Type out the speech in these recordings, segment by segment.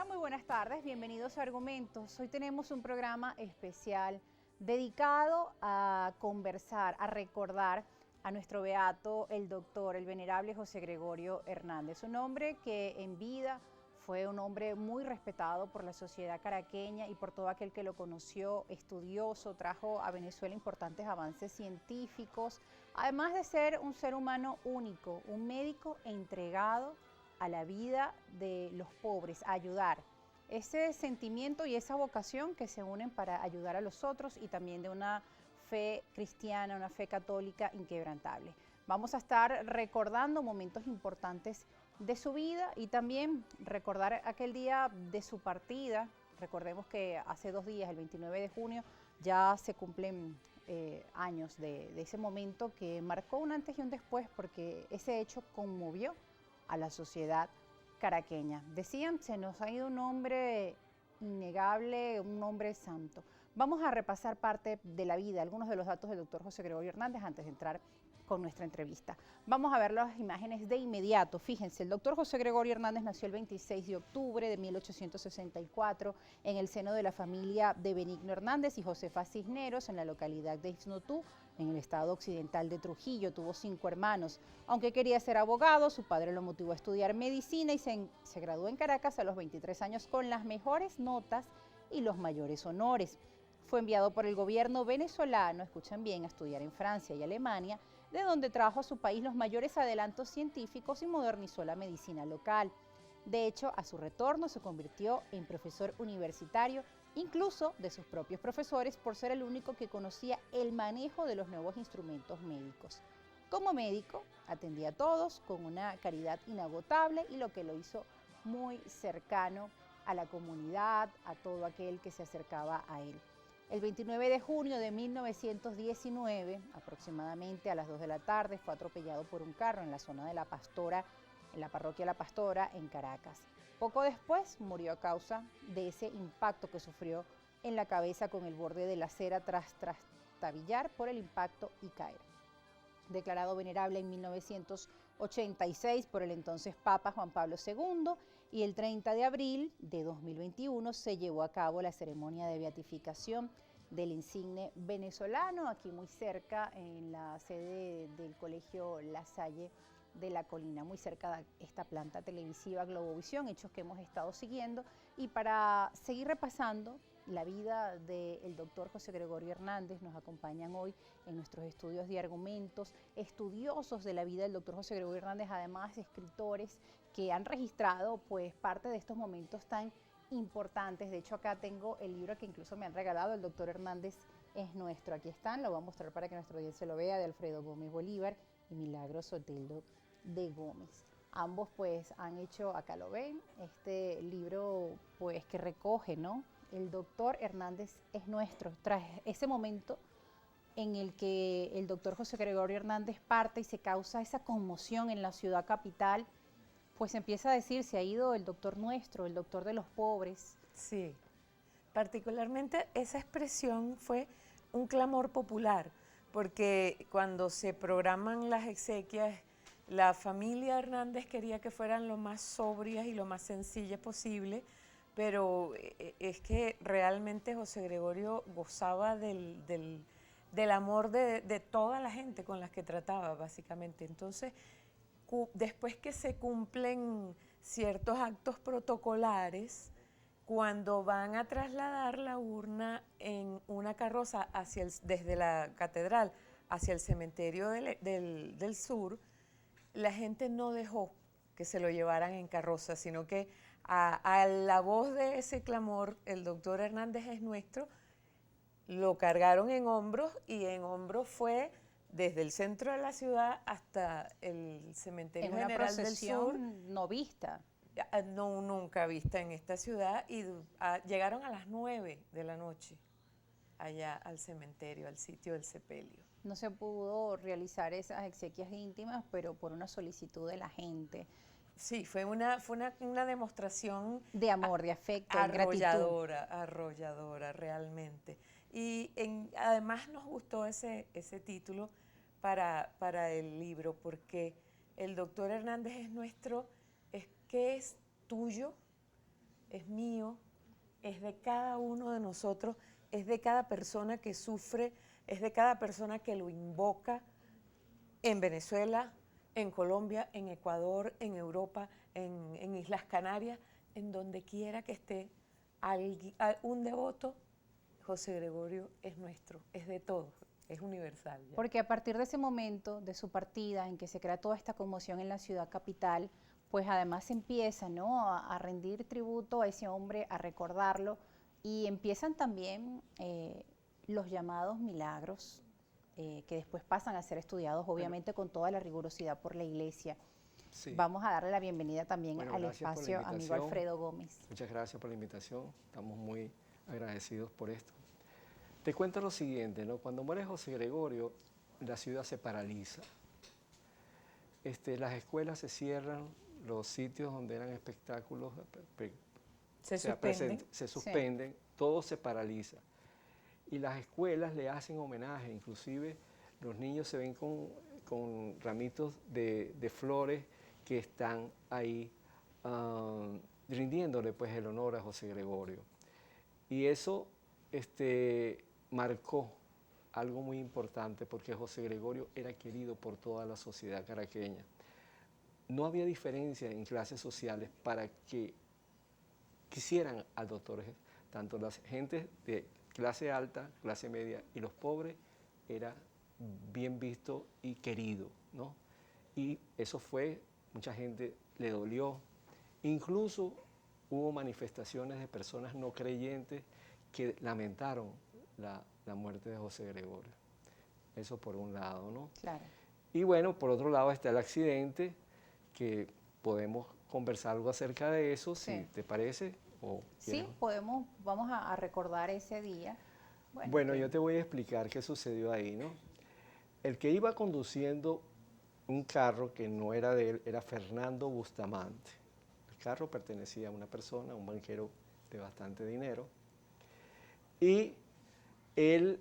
Hola, muy buenas tardes, bienvenidos a Argumentos. Hoy tenemos un programa especial dedicado a conversar, a recordar a nuestro beato, el doctor, el venerable José Gregorio Hernández, un hombre que en vida fue un hombre muy respetado por la sociedad caraqueña y por todo aquel que lo conoció, estudioso, trajo a Venezuela importantes avances científicos, además de ser un ser humano único, un médico entregado a la vida de los pobres, a ayudar. Ese sentimiento y esa vocación que se unen para ayudar a los otros y también de una fe cristiana, una fe católica inquebrantable. Vamos a estar recordando momentos importantes de su vida y también recordar aquel día de su partida. Recordemos que hace 2 días, el 29 de junio, ya se cumplen años de ese momento que marcó un antes y un después porque ese hecho conmovió a la sociedad caraqueña. Decían, se nos ha ido un hombre innegable, un hombre santo. Vamos a repasar parte de la vida, algunos de los datos del doctor José Gregorio Hernández antes de entrar con nuestra entrevista. Vamos a ver las imágenes de inmediato. Fíjense, el doctor José Gregorio Hernández nació el 26 de octubre de 1864 en el seno de la familia de Benigno Hernández y Josefa Cisneros en la localidad de Ixnotú, en el estado occidental de Trujillo. Tuvo 5 hermanos. Aunque quería ser abogado, su padre lo motivó a estudiar medicina y se graduó en Caracas a los 23 años con las mejores notas y los mayores honores. Fue enviado por el gobierno venezolano, escuchan bien, a estudiar en Francia y Alemania, de donde trajo a su país los mayores adelantos científicos y modernizó la medicina local. De hecho, a su retorno se convirtió en profesor universitario, incluso de sus propios profesores, por ser el único que conocía el manejo de los nuevos instrumentos médicos. Como médico, atendía a todos con una caridad inagotable y lo que lo hizo muy cercano a la comunidad, a todo aquel que se acercaba a él. El 29 de junio de 1919, aproximadamente a las 2 de la tarde, fue atropellado por un carro en la zona de La Pastora, en la parroquia La Pastora, en Caracas. Poco después murió a causa de ese impacto que sufrió en la cabeza con el borde de la acera tras trastabillar por el impacto y caer. Declarado venerable en 1986 por el entonces Papa Juan Pablo II, y el 30 de abril de 2021 se llevó a cabo la ceremonia de beatificación del insigne venezolano, aquí muy cerca en la sede del Colegio La Salle de La Colina, muy cerca de esta planta televisiva Globovisión, hechos que hemos estado siguiendo. Y para seguir repasando la vida del doctor José Gregorio Hernández, nos acompañan hoy en nuestros estudios de Argumentos estudiosos de la vida del doctor José Gregorio Hernández, además escritores que han registrado pues parte de estos momentos tan importantes. De hecho, acá tengo el libro que incluso me han regalado, El doctor Hernández es nuestro. Aquí están, lo voy a mostrar para que nuestra audiencia lo vea, de Alfredo Gómez Bolívar y Milagros Soteldo de Gómez. Ambos pues han hecho, acá lo ven, este libro pues que recoge, ¿no? El doctor Hernández es nuestro, tras ese momento en el que el doctor José Gregorio Hernández parte y se causa esa conmoción en la ciudad capital, pues empieza a decir, se ha ido el doctor nuestro, el doctor de los pobres. Sí, particularmente esa expresión fue un clamor popular, porque cuando se programan las exequias, la familia Hernández quería que fueran lo más sobrias y lo más sencillas posible, pero es que realmente José Gregorio gozaba del amor de toda la gente con las que trataba, básicamente. Entonces, después que se cumplen ciertos actos protocolares, cuando van a trasladar la urna en una carroza desde la catedral hacia el cementerio del sur, la gente no dejó que se lo llevaran en carroza, sino que a la voz de ese clamor, el doctor Hernández es nuestro, lo cargaron en hombros y en hombros fue desde el centro de la ciudad hasta el cementerio general del sur. No vista. No, nunca vista en esta ciudad, y llegaron a las 9 de la noche allá al cementerio, al sitio del sepelio. No se pudo realizar esas exequias íntimas, pero por una solicitud de la gente. Sí, fue una demostración De amor, de afecto, de gratitud. Arrolladora, realmente. Y además nos gustó ese título para el libro, porque el doctor Hernández es nuestro, es que es tuyo, es mío, es de cada uno de nosotros, es de cada persona que sufre, es de cada persona que lo invoca en Venezuela, en Colombia, en Ecuador, en Europa, en Islas Canarias, en donde quiera que esté un devoto. José Gregorio es nuestro, es de todos, es universal. ¿Ya? Porque a partir de ese momento, de su partida, en que se crea toda esta conmoción en la ciudad capital, pues además se empieza, ¿no?, a rendir tributo a ese hombre, a recordarlo, y empiezan también los llamados milagros, que después pasan a ser estudiados, obviamente, con toda la rigurosidad por la Iglesia. Sí. Vamos a darle la bienvenida también al Gracias por la espacio, amigo invitación. Alfredo Gómez. Muchas gracias por la invitación, estamos muy agradecidos por esto. Te cuento lo siguiente, ¿no? Cuando muere José Gregorio, la ciudad se paraliza. Las escuelas se cierran, los sitios donde eran espectáculos se suspenden, sí. Todo se paraliza. Y las escuelas le hacen homenaje, inclusive los niños se ven con ramitos de flores que están ahí rindiéndole pues el honor a José Gregorio. Y eso marcó algo muy importante porque José Gregorio era querido por toda la sociedad caraqueña. No había diferencia en clases sociales para que quisieran al doctor. Tanto las gentes de clase alta, clase media y los pobres era bien visto y querido, ¿no? Y eso fue, mucha gente le dolió. Incluso hubo manifestaciones de personas no creyentes que lamentaron la muerte de José Gregorio. Eso por un lado, ¿no? Claro. Y bueno, por otro lado está el accidente, que podemos conversar algo acerca de eso, sí. Si te parece. Sí, vamos a recordar ese día. Bueno, yo te voy a explicar qué sucedió ahí, ¿no? El que iba conduciendo un carro que no era de él era Fernando Bustamante. El carro pertenecía a una persona, un banquero de bastante dinero. Y él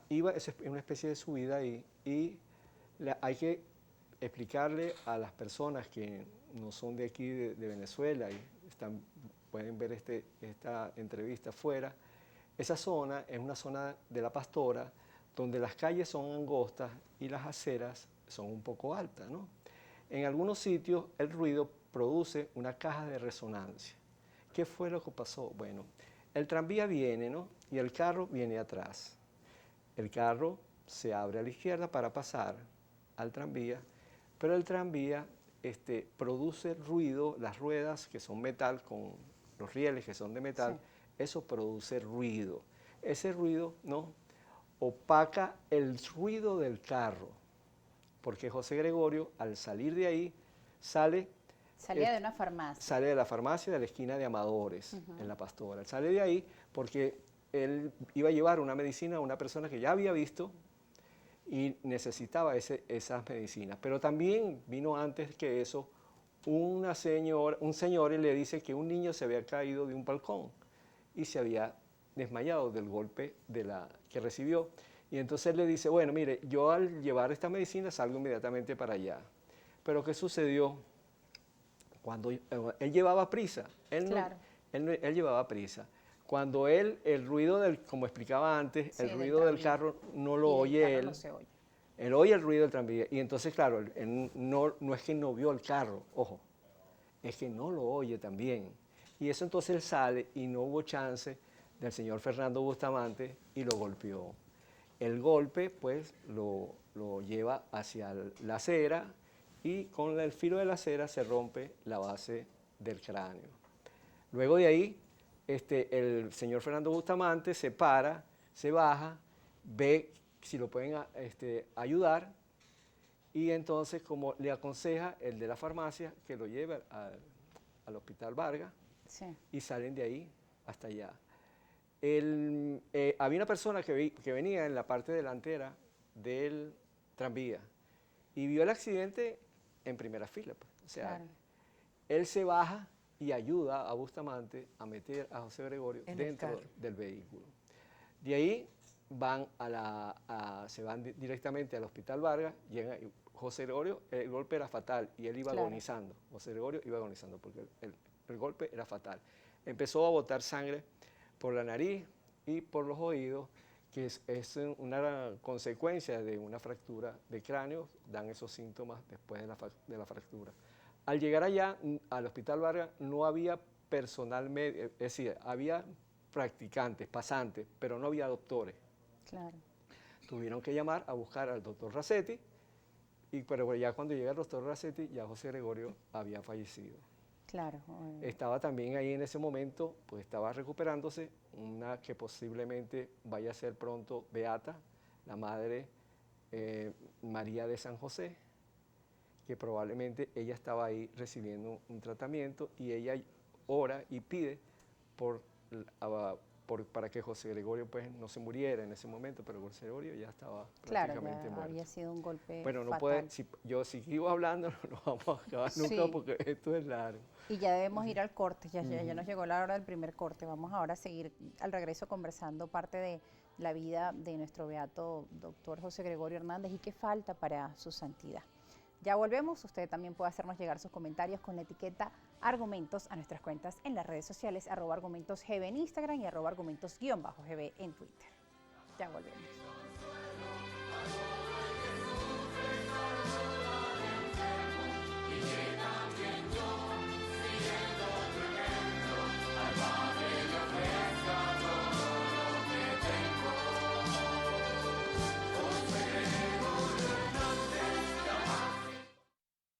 iba en una especie de subida ahí y hay que explicarle a las personas que no son de aquí, de Venezuela, y pueden ver esta entrevista afuera. Esa zona es una zona de La Pastora, donde las calles son angostas y las aceras son un poco altas, ¿no? En algunos sitios el ruido produce una caja de resonancia. ¿Qué fue lo que pasó? Bueno, el tranvía viene, ¿no? Y el carro viene atrás. El carro se abre a la izquierda para pasar al tranvía, pero el tranvía produce ruido, las ruedas que son metal con los rieles que son de metal, sí. Eso produce ruido. Ese ruido, ¿no?, opaca el ruido del carro, porque José Gregorio, al salir de ahí, salía de una farmacia. Sale de la farmacia de la esquina de Amadores, en La Pastora. Él sale de ahí porque él iba a llevar una medicina a una persona que ya había visto y necesitaba esas medicinas. Pero también vino antes que eso un señor y le dice que un niño se había caído de un balcón y se había desmayado del golpe que recibió. Y entonces él le dice, bueno, mire, yo al llevar esta medicina salgo inmediatamente para allá. Pero ¿qué sucedió? Cuando él llevaba prisa, él llevaba prisa. Cuando el ruido como explicaba antes, sí, el ruido del carro no lo oye él. No se oye. Él oye el ruido del tranvía. Y entonces, claro, él no es que no vio el carro, ojo, es que no lo oye también. Y eso entonces él sale y no hubo chance del señor Fernando Bustamante y lo golpeó. El golpe, pues, lo lleva hacia la acera y con el filo de la acera se rompe la base del cráneo. Luego de ahí, el señor Fernando Bustamante se para, se baja, ve si lo pueden ayudar y entonces, como le aconseja el de la farmacia, que lo lleve al Hospital Vargas, sí. Y salen de ahí hasta allá. Había una persona que venía en la parte delantera del tranvía y vio el accidente en primera fila. Pues. O sea, claro. Él se baja y ayuda a Bustamante a meter a José Gregorio dentro del vehículo. De ahí se van directamente al Hospital Vargas, llega José Gregorio, el golpe era fatal y él iba agonizando. José Gregorio iba agonizando porque el golpe era fatal. Empezó a botar sangre por la nariz y por los oídos, que es una consecuencia de una fractura de cráneo, dan esos síntomas después de la fractura. Al llegar allá, al Hospital Vargas, no había personal médico, es decir, había practicantes, pasantes, pero no había doctores. Claro. Tuvieron que llamar a buscar al doctor Racetti, pero ya cuando llega el doctor Racetti, ya José Gregorio había fallecido. Claro. Estaba también ahí en ese momento, pues estaba recuperándose, una que posiblemente vaya a ser pronto beata, la madre María de San José, que probablemente ella estaba ahí recibiendo un tratamiento y ella ora y pide para que José Gregorio pues no se muriera en ese momento, pero José Gregorio ya estaba prácticamente muerto. Había sido un golpe Bueno, no fatal. puede, si yo sigo hablando, no vamos a acabar nunca porque esto es largo. Y ya debemos ir al corte, ya nos llegó la hora del primer corte. Vamos ahora a seguir al regreso conversando parte de la vida de nuestro beato doctor José Gregorio Hernández y qué falta para su santidad. Ya volvemos, usted también puede hacernos llegar sus comentarios con la etiqueta Argumentos a nuestras cuentas en las redes sociales, @argumentosgb en Instagram y @argumentos_gb en Twitter. Ya volvemos.